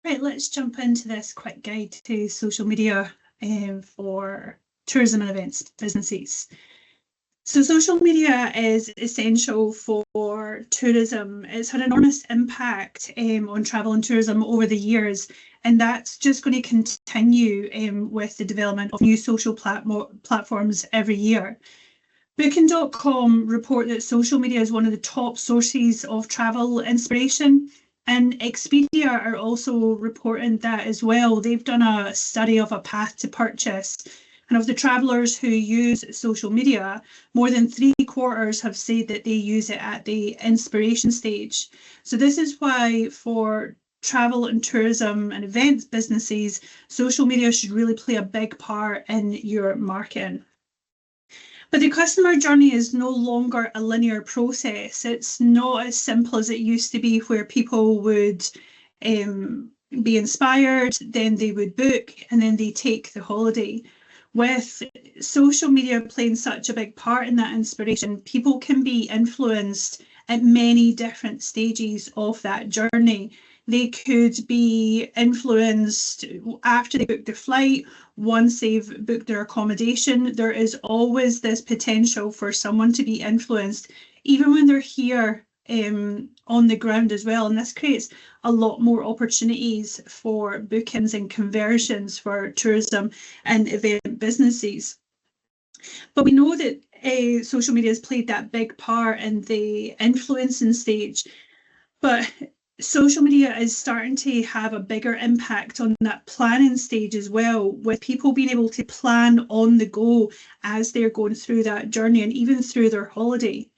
Right, let's jump into this quick guide to social media for tourism and events businesses. So social media is essential for tourism. It's had an enormous impact on travel and tourism over the years, and that's just going to continue with the development of new social platforms every year. Booking.com report that social media is one of the top sources of travel inspiration, and Expedia are also reporting that as well. They've done a study of a path to purchase, and of the travellers who use social media, more than 3/4 have said that they use it at the inspiration stage. So this is why for travel and tourism and events businesses, social media should really play a big part in your marketing. But the customer journey is no longer a linear process. It's not as simple as it used to be, where people would be inspired, then they would book, and then they take the holiday. With social media playing such a big part in that inspiration, people can be influenced at many different stages of that journey. They could be influenced after they book their flight, once they've booked their accommodation. There is always this potential for someone to be influenced, even when they're here on the ground as well. And this creates a lot more opportunities for bookings and conversions for tourism and event businesses. But we know that social media has played that big part in the influencing stage. But social media is starting to have a bigger impact on that planning stage as well, with people being able to plan on the go as they're going through that journey and even through their holiday.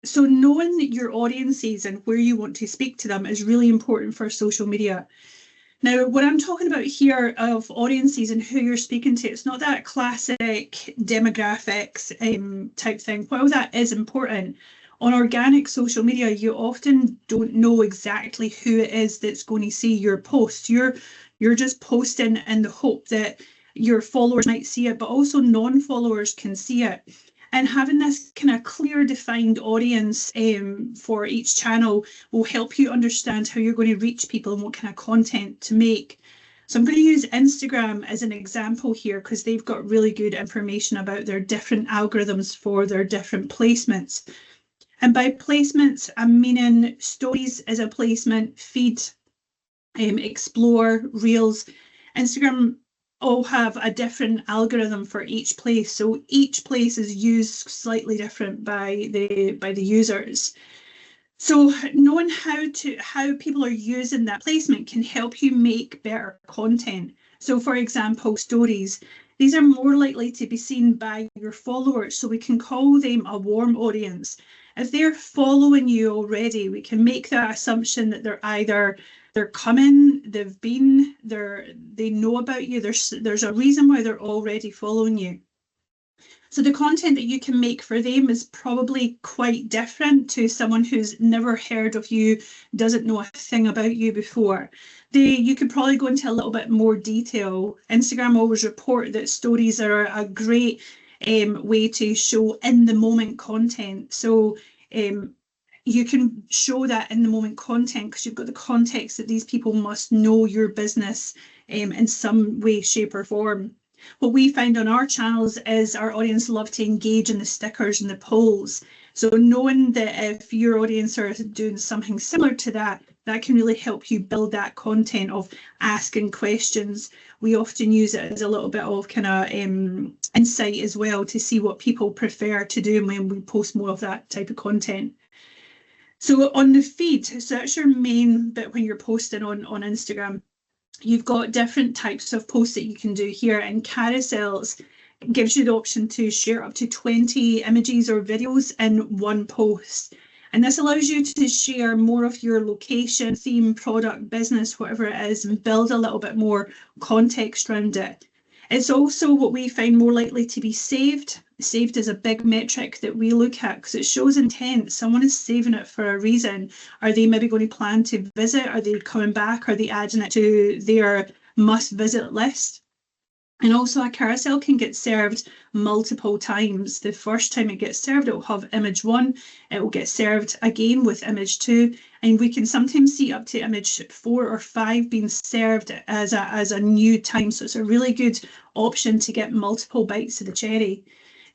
So knowing your audiences and where you want to speak to them is really important for social media. Now, what I'm talking about here of audiences and who you're speaking to, it's not that classic demographics type thing. While that is important, on organic social media, you often don't know exactly who it is that's going to see your post. You're just posting in the hope that your followers might see it, but also non-followers can see it. And having this kind of clear defined audience for each channel will help you understand how you're going to reach people and what kind of content to make. So I'm going to use Instagram as an example here, because they've got really good information about their different algorithms for their different placements. And by placements, I'm meaning stories as a placement, feed, explore, reels. Instagram all have a different algorithm for each place. So each place is used slightly different by the users. So knowing how people are using that placement can help you make better content. So for example, stories. These are more likely to be seen by your followers, so we can call them a warm audience. If they're following you already, we can make that assumption that they're coming, they've been, they know about you. There's a reason why they're already following you. So the content that you can make for them is probably quite different to someone who's never heard of you, doesn't know a thing about you before. You could probably go into a little bit more detail. Instagram always report that stories are a great way to show in the moment content. So you can show that in the moment content because you've got the context that these people must know your business in some way, shape or form. What we find on our channels is our audience love to engage in the stickers and the polls. So knowing that if your audience are doing something similar to that, that can really help you build that content of asking questions. We often use it as a little bit of kind of insight as well to see what people prefer to do when we post more of that type of content. So on the feed, so that's your main bit when you're posting on Instagram. You've got different types of posts that you can do here, and carousels gives you the option to share up to 20 images or videos in one post. And this allows you to share more of your location, theme, product, business, whatever it is, and build a little bit more context around it. It's also what we find more likely to be saved. Saved is a big metric that we look at because it shows intent. Someone is saving it for a reason. Are they maybe going to plan to visit? Are they coming back? Are they adding it to their must visit list? And also a carousel can get served multiple times. The first time it gets served, it will have image 1. It will get served again with image 2. And we can sometimes see up to image 4 or 5 being served as a new time. So it's a really good option to get multiple bites of the cherry.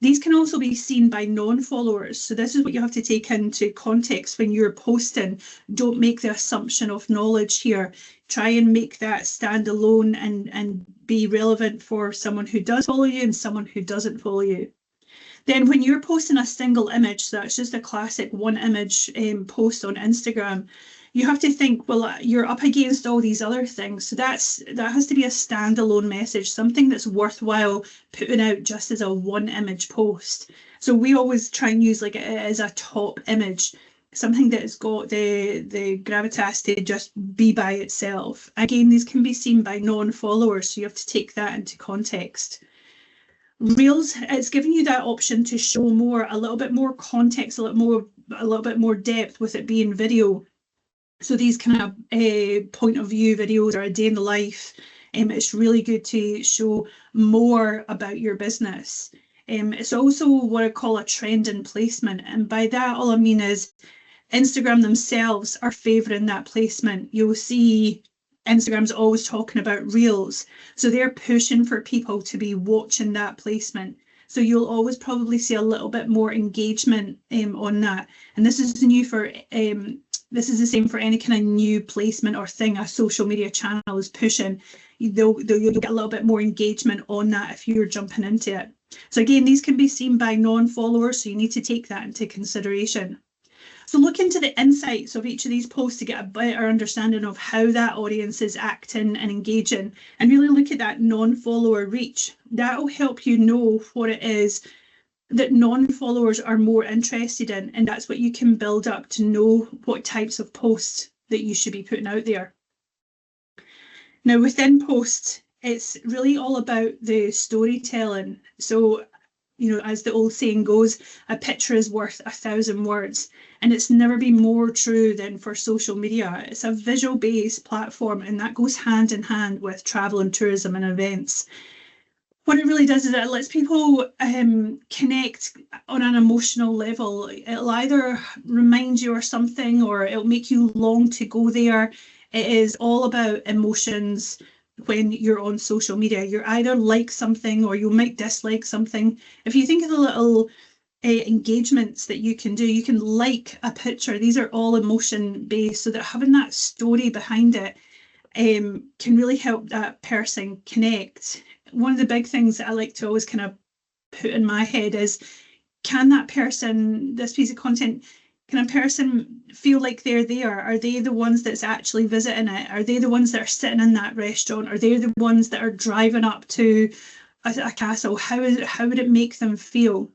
These can also be seen by non-followers. So this is what you have to take into context when you're posting. Don't make the assumption of knowledge here. Try and make that stand alone and be relevant for someone who does follow you and someone who doesn't follow you. Then when you're posting a single image, so that's just a classic one image post on Instagram, you have to think, well, you're up against all these other things. So that has to be a standalone message, something that's worthwhile putting out just as a one image post. So we always try and use like it as a top image, something that has got the gravitas to just be by itself. Again, these can be seen by non-followers, so you have to take that into context. Reels, it's giving you that option to show a little bit more context, a little bit more depth with it being video. So these kind of point of view videos or a day in the life, it's really good to show more about your business. It's also what I call a trend in placement. And by that, all I mean is Instagram themselves are favouring that placement. You'll see Instagram's always talking about Reels. So they're pushing for people to be watching that placement. So you'll always probably see a little bit more engagement on that. And this is new for this is the same for any kind of new placement or thing a social media channel is pushing. You'll get a little bit more engagement on that if you're jumping into it. So again, these can be seen by non-followers, so you need to take that into consideration. So look into the insights of each of these posts to get a better understanding of how that audience is acting and engaging, and really look at that non-follower reach. That will help you know what it is that non-followers are more interested in, and that's what you can build up to know what types of posts that you should be putting out there. Now within posts, it's really all about the storytelling. So, you know, as the old saying goes, a picture is worth 1,000 words. And it's never been more true than for social media. It's a visual-based platform, and that goes hand in hand with travel and tourism and events. What it really does is it lets people connect on an emotional level. It'll either remind you of something or it'll make you long to go there. It is all about emotions. When you're on social media, you're either like something or you might dislike something. If you think of the little engagements that you can do, you can like a picture. These are all emotion based, so that having that story behind it can really help that person connect. One of the big things that I like to always kind of put in my head is, can that person, this piece of content, can a person feel like they're there? Are they the ones that's actually visiting it? Are they the ones that are sitting in that restaurant? Are they the ones that are driving up to a castle? How would it make them feel?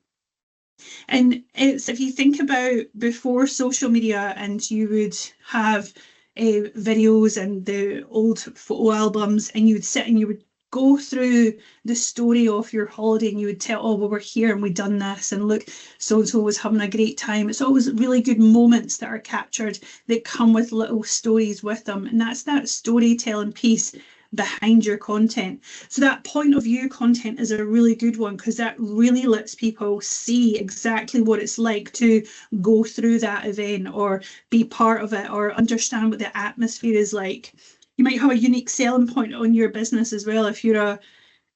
And it's, if you think about before social media, and you would have videos and the old photo albums, and you would sit and you would go through the story of your holiday, and you would tell, oh, well, we're here and we've done this, and look, so-and-so was having a great time. It's always really good moments that are captured that come with little stories with them. And that's that storytelling piece behind your content. So that point of view content is a really good one, because that really lets people see exactly what it's like to go through that event or be part of it or understand what the atmosphere is like. You might have a unique selling point on your business as well. If you're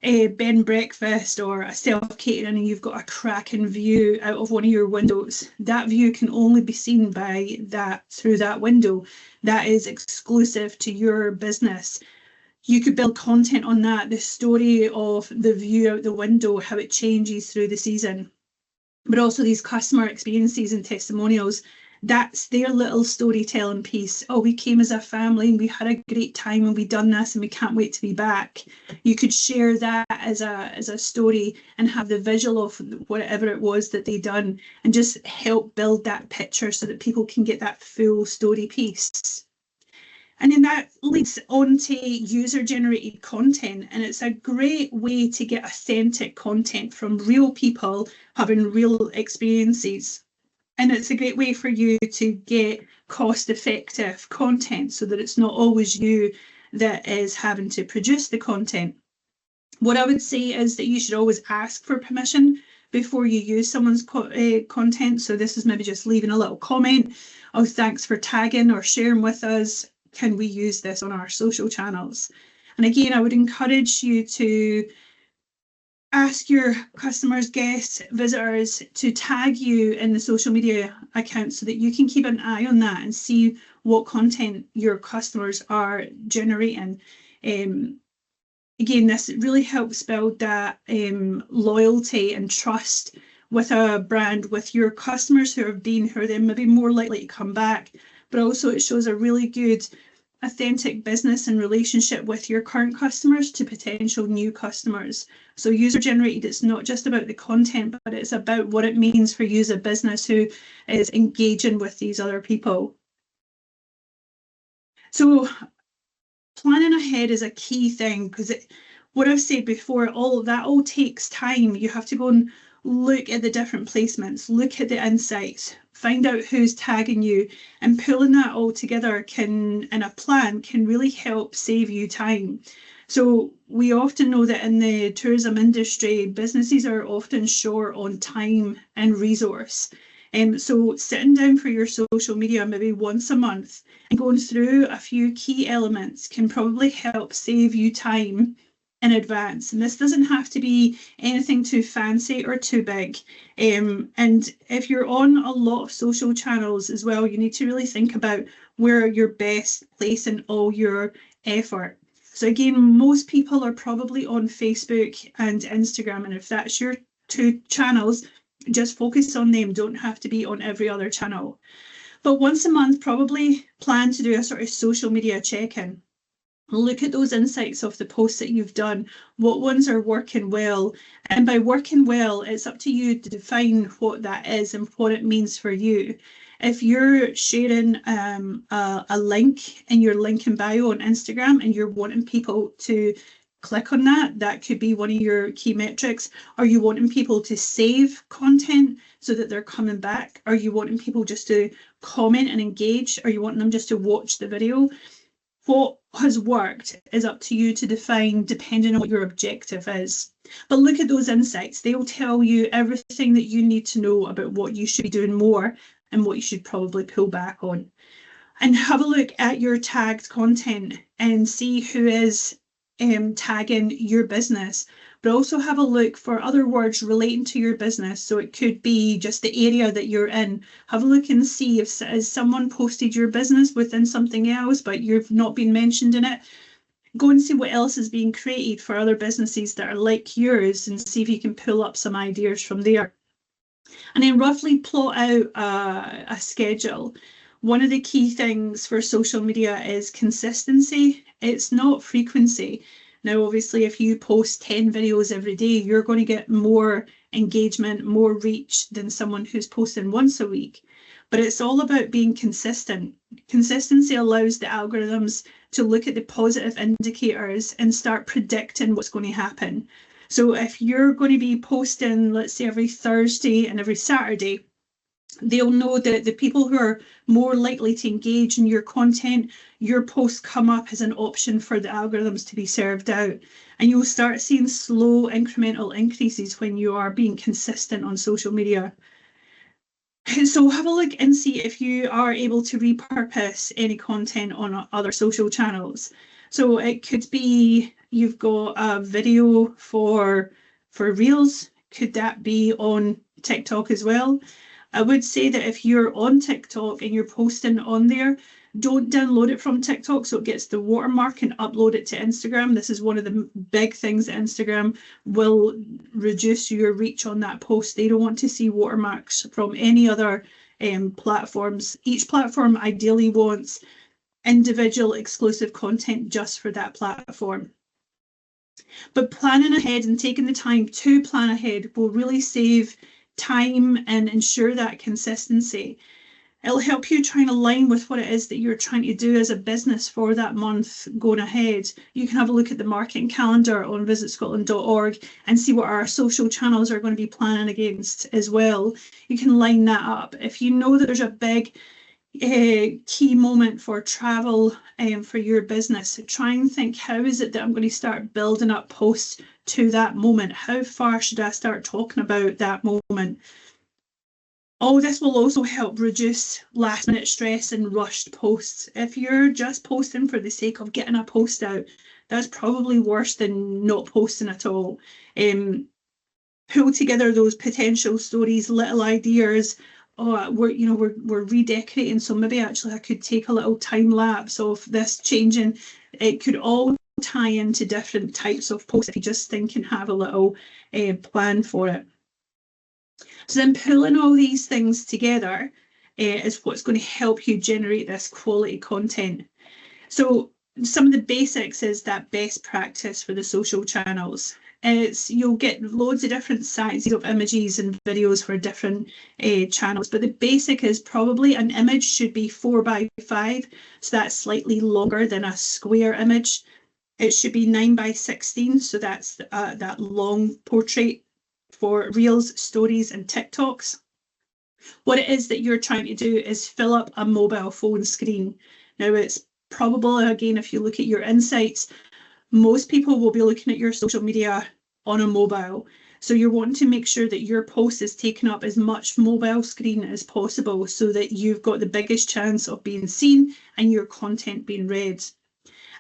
a bed and breakfast or a self-catering and you've got a cracking view out of one of your windows, that view can only be seen by that through that window. That is exclusive to your business. You could build content on that, the story of the view out the window, how it changes through the season. But also these customer experiences and testimonials, that's their little storytelling piece. Oh, we came as a family and we had a great time and we done this and we can't wait to be back. You could share that as a story and have the visual of whatever it was that they done, and just help build that picture so that people can get that full story piece. And then that leads on to user-generated content, and it's a great way to get authentic content from real people having real experiences. And it's a great way for you to get cost-effective content so that it's not always you that is having to produce the content. What I would say is that you should always ask for permission before you use someone's content. So this is maybe just leaving a little comment. Oh, thanks for tagging or sharing with us. Can we use this on our social channels? And again, I would encourage you to ask your customers, guests, visitors to tag you in the social media account so that you can keep an eye on that and see what content your customers are generating. Again, this really helps build that loyalty and trust with a brand, with your customers who have been, who are then maybe more likely to come back, but also it shows a really good authentic business and relationship with your current customers to potential new customers. So user generated, it's not just about the content, but it's about what it means for you as a business who is engaging with these other people. So planning ahead is a key thing, because what I've said before, all takes time. You have to go and look at the different placements, look at the insights, find out who's tagging you, and pulling that all together in a plan can really help save you time. So we often know that in the tourism industry, businesses are often short on time and resource. So sitting down for your social media maybe once a month and going through a few key elements can probably help save you time in advance. And this doesn't have to be anything too fancy or too big. And if you're on a lot of social channels as well, you need to really think about where you're best placing all your effort. So again, most people are probably on Facebook and Instagram, and if that's your two channels, just focus on them. Don't have to be on every other channel. But once a month, probably plan to do a sort of social media check-in. Look at those insights of the posts that you've done. What ones are working well? And by working well, it's up to you to define what that is and what it means for you. If you're sharing a link in your link in bio on Instagram and you're wanting people to click on that, that could be one of your key metrics. Are you wanting people to save content so that they're coming back? Are you wanting people just to comment and engage? Are you wanting them just to watch the video? What has worked is up to you to define, depending on what your objective is. But look at those insights. They will tell you everything that you need to know about what you should be doing more and what you should probably pull back on. And have a look at your tagged content and see who is tagging your business, but also have a look for other words relating to your business. So it could be just the area that you're in. Have a look and see if someone posted your business within something else, but you've not been mentioned in it. Go and see what else is being created for other businesses that are like yours and see if you can pull up some ideas from there. And then roughly plot out a schedule. One of the key things for social media is consistency. It's not frequency. Now, obviously, if you post 10 videos every day, you're going to get more engagement, more reach than someone who's posting once a week. But it's all about being consistent. Consistency allows the algorithms to look at the positive indicators and start predicting what's going to happen. So if you're going to be posting, let's say, every Thursday and every Saturday, they'll know that the people who are more likely to engage in your content, your posts come up as an option for the algorithms to be served out. And you'll start seeing slow incremental increases when you are being consistent on social media. So have a look and see if you are able to repurpose any content on other social channels. So it could be you've got a video for Reels. Could that be on TikTok as well? I would say that if you're on TikTok and you're posting on there, don't download it from TikTok so it gets the watermark and upload it to Instagram. This is one of the big things that Instagram will reduce your reach on that post. They don't want to see watermarks from any other platforms. Each platform ideally wants individual exclusive content just for that platform. But planning ahead and taking the time to plan ahead will really save time and ensure that consistency. It'll help you try and align with what it is that you're trying to do as a business for that month going ahead. You can have a look at the marketing calendar on VisitScotland.org and see what our social channels are going to be planning against as well. You can line that up. If you know that there's a big key moment for travel for your business, try and think, how is it that I'm going to start building up posts to that moment. How far should I start talking about that moment? All this will also help reduce last minute stress and rushed posts. If you're just posting for the sake of getting a post out, that's probably worse than not posting at all. Pull together those potential stories, little ideas. Oh, we're redecorating, so maybe actually I could take a little time lapse of this changing. It could all tie into different types of posts if you just think and have a little plan for it. So then pulling all these things together is what's going to help you generate this quality content. So some of the basics is that best practice for the social channels. You'll get loads of different sizes of images and videos for different channels, but the basic is probably an image should be 4x5, so that's slightly longer than a square image. It should be 9x16, so that's that long portrait for Reels, Stories and TikToks. What it is that you're trying to do is fill up a mobile phone screen. Now it's probable, again, if you look at your insights, most people will be looking at your social media on a mobile. So you're wanting to make sure that your post is taking up as much mobile screen as possible so that you've got the biggest chance of being seen and your content being read.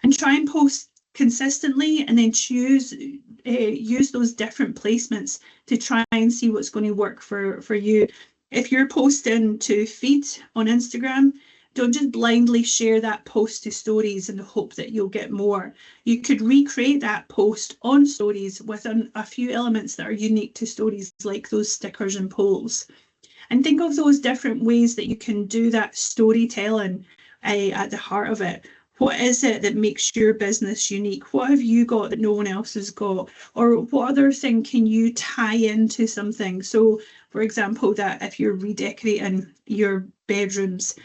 And try and post consistently and then use those different placements to try and see what's going to work for you. If you're posting to feed on Instagram, don't just blindly share that post to stories in the hope that you'll get more. You could recreate that post on stories with a few elements that are unique to stories, like those stickers and polls. And think of those different ways that you can do that storytelling at the heart of it. What is it that makes your business unique? What have you got that no one else has got? Or what other thing can you tie into something? So, for example, that if you're redecorating your bedrooms,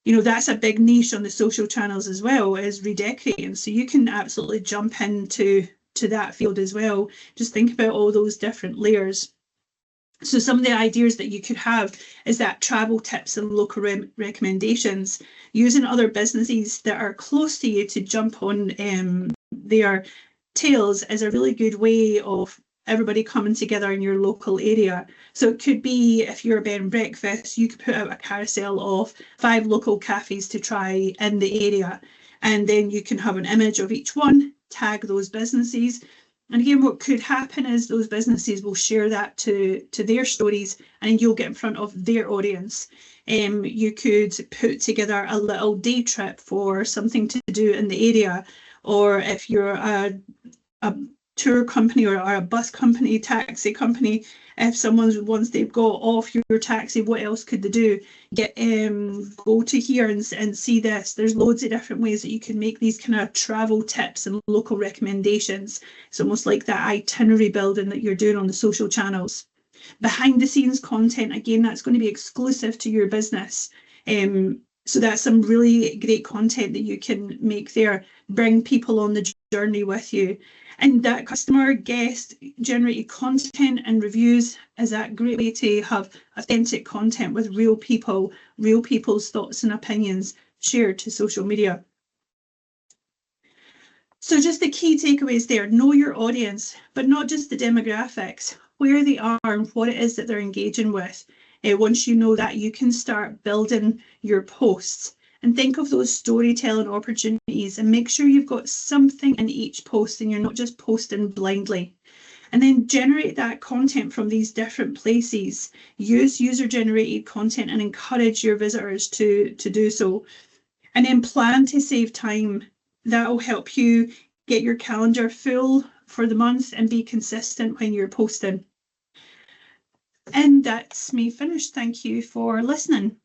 that's a big niche on the social channels as well, is redecorating. So you can absolutely jump into that field as well. Just think about all those different layers. So some of the ideas that you could have is that travel tips and local recommendations, using other businesses that are close to you to jump on their tails is a really good way of everybody coming together in your local area. So it could be, if you're a bed and breakfast, you could put out a carousel of 5 local cafes to try in the area. And then you can have an image of each one, tag those businesses. And again, what could happen is those businesses will share that to their stories and you'll get in front of their audience. You could put together a little day trip for something to do in the area, or if you're a tour company or a bus company, taxi company, if once they've got off your taxi, what else could they do? Go to here and see this. There's loads of different ways that you can make these kind of travel tips and local recommendations. It's almost like that itinerary building that you're doing on the social channels. Behind the scenes content, again, that's going to be exclusive to your business. So that's some really great content that you can make there. Bring people on the journey with you. And that customer guest generated content and reviews is that great way to have authentic content with real people's thoughts and opinions shared to social media. So just the key takeaways there: know your audience, but not just the demographics, where they are and what it is that they're engaging with. Once you know that, you can start building your posts. And think of those storytelling opportunities and make sure you've got something in each post and you're not just posting blindly. And then generate that content from these different places. Use user-generated content and encourage your visitors to do so. And then plan to save time. That will help you get your calendar full for the month and be consistent when you're posting. And that's me finished. Thank you for listening.